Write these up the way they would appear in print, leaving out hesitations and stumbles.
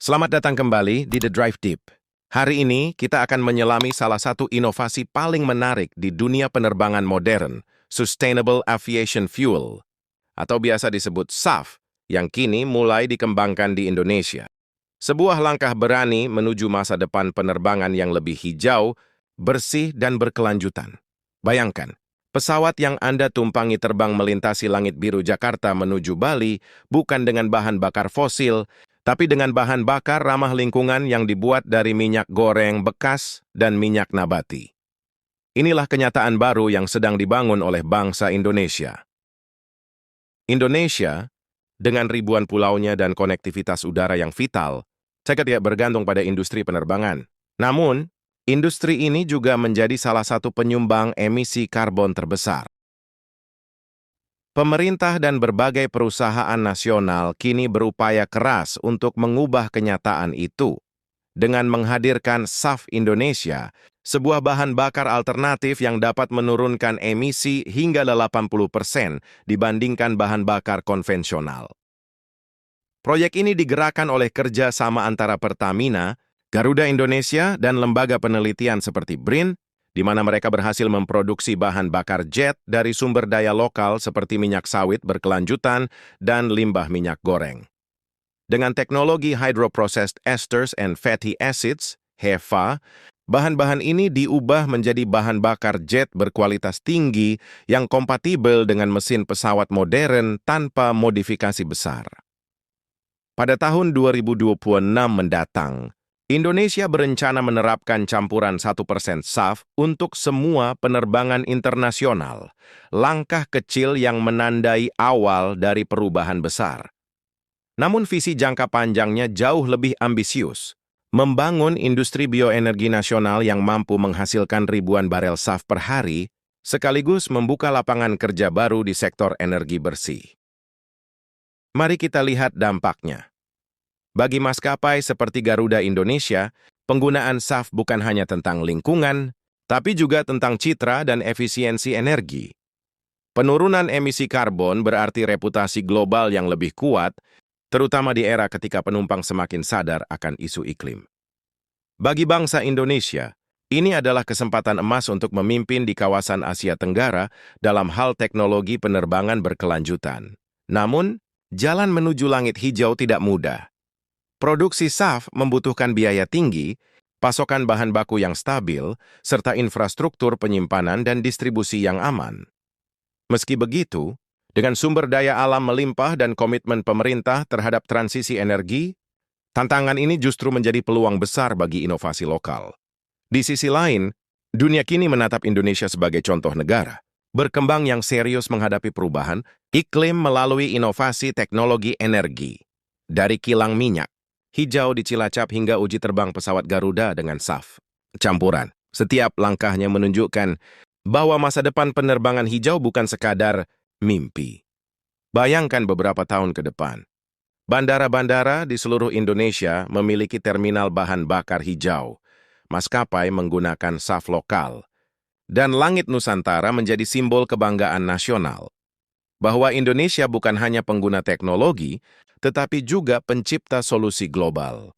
Selamat datang kembali di The Drive Deep. Hari ini kita akan menyelami salah satu inovasi paling menarik di dunia penerbangan modern, Sustainable Aviation Fuel, atau biasa disebut SAF, yang kini mulai dikembangkan di Indonesia. Sebuah langkah berani menuju masa depan penerbangan yang lebih hijau, bersih, dan berkelanjutan. Bayangkan, pesawat yang Anda tumpangi terbang melintasi langit biru Jakarta menuju Bali bukan dengan bahan bakar fosil, tapi dengan bahan bakar ramah lingkungan yang dibuat dari minyak goreng bekas dan minyak nabati. Inilah kenyataan baru yang sedang dibangun oleh bangsa Indonesia. Indonesia, dengan ribuan pulaunya dan konektivitas udara yang vital, sangat tidak bergantung pada industri penerbangan. Namun, industri ini juga menjadi salah satu penyumbang emisi karbon terbesar. Pemerintah dan berbagai perusahaan nasional kini berupaya keras untuk mengubah kenyataan itu dengan menghadirkan SAF Indonesia, sebuah bahan bakar alternatif yang dapat menurunkan emisi hingga 80% dibandingkan bahan bakar konvensional. Proyek ini digerakkan oleh kerja sama antara Pertamina, Garuda Indonesia, dan lembaga penelitian seperti BRIN, di mana mereka berhasil memproduksi bahan bakar jet dari sumber daya lokal seperti minyak sawit berkelanjutan dan limbah minyak goreng. Dengan teknologi Hydroprocessed Esters and Fatty Acids, HEFA, bahan-bahan ini diubah menjadi bahan bakar jet berkualitas tinggi yang kompatibel dengan mesin pesawat modern tanpa modifikasi besar. Pada tahun 2026 mendatang, Indonesia berencana menerapkan campuran 1% SAF untuk semua penerbangan internasional, langkah kecil yang menandai awal dari perubahan besar. Namun visi jangka panjangnya jauh lebih ambisius, membangun industri bioenergi nasional yang mampu menghasilkan ribuan barel SAF per hari, sekaligus membuka lapangan kerja baru di sektor energi bersih. Mari kita lihat dampaknya. Bagi maskapai seperti Garuda Indonesia, penggunaan SAF bukan hanya tentang lingkungan, tapi juga tentang citra dan efisiensi energi. Penurunan emisi karbon berarti reputasi global yang lebih kuat, terutama di era ketika penumpang semakin sadar akan isu iklim. Bagi bangsa Indonesia, ini adalah kesempatan emas untuk memimpin di kawasan Asia Tenggara dalam hal teknologi penerbangan berkelanjutan. Namun, jalan menuju langit hijau tidak mudah. Produksi SAF membutuhkan biaya tinggi, pasokan bahan baku yang stabil, serta infrastruktur penyimpanan dan distribusi yang aman. Meski begitu, dengan sumber daya alam melimpah dan komitmen pemerintah terhadap transisi energi, tantangan ini justru menjadi peluang besar bagi inovasi lokal. Di sisi lain, dunia kini menatap Indonesia sebagai contoh negara, berkembang yang serius menghadapi perubahan iklim melalui inovasi teknologi energi. Dari kilang minyak hijau di Cilacap hingga uji terbang pesawat Garuda dengan SAF campuran. Setiap langkahnya menunjukkan bahwa masa depan penerbangan hijau bukan sekadar mimpi. Bayangkan beberapa tahun ke depan. Bandara-bandara di seluruh Indonesia memiliki terminal bahan bakar hijau. Maskapai menggunakan SAF lokal. Dan langit Nusantara menjadi simbol kebanggaan nasional. Bahwa Indonesia bukan hanya pengguna teknologi, tetapi juga pencipta solusi global.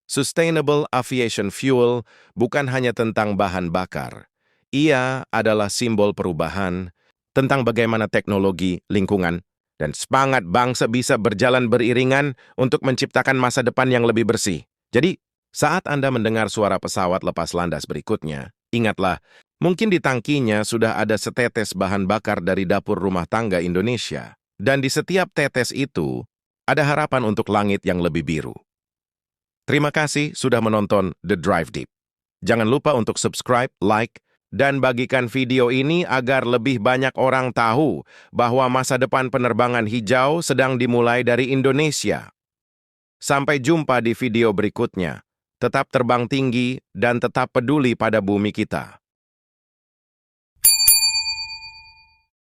Sustainable Aviation Fuel bukan hanya tentang bahan bakar. Ia adalah simbol perubahan, tentang bagaimana teknologi, lingkungan, dan semangat bangsa bisa berjalan beriringan untuk menciptakan masa depan yang lebih bersih. Jadi, saat Anda mendengar suara pesawat lepas landas berikutnya, ingatlah, mungkin di tangkinya sudah ada setetes bahan bakar dari dapur rumah tangga Indonesia. Dan di setiap tetes itu, ada harapan untuk langit yang lebih biru. Terima kasih sudah menonton The Drive Deep. Jangan lupa untuk subscribe, like, dan bagikan video ini agar lebih banyak orang tahu bahwa masa depan penerbangan hijau sedang dimulai dari Indonesia. Sampai jumpa di video berikutnya. Tetap terbang tinggi dan tetap peduli pada bumi kita.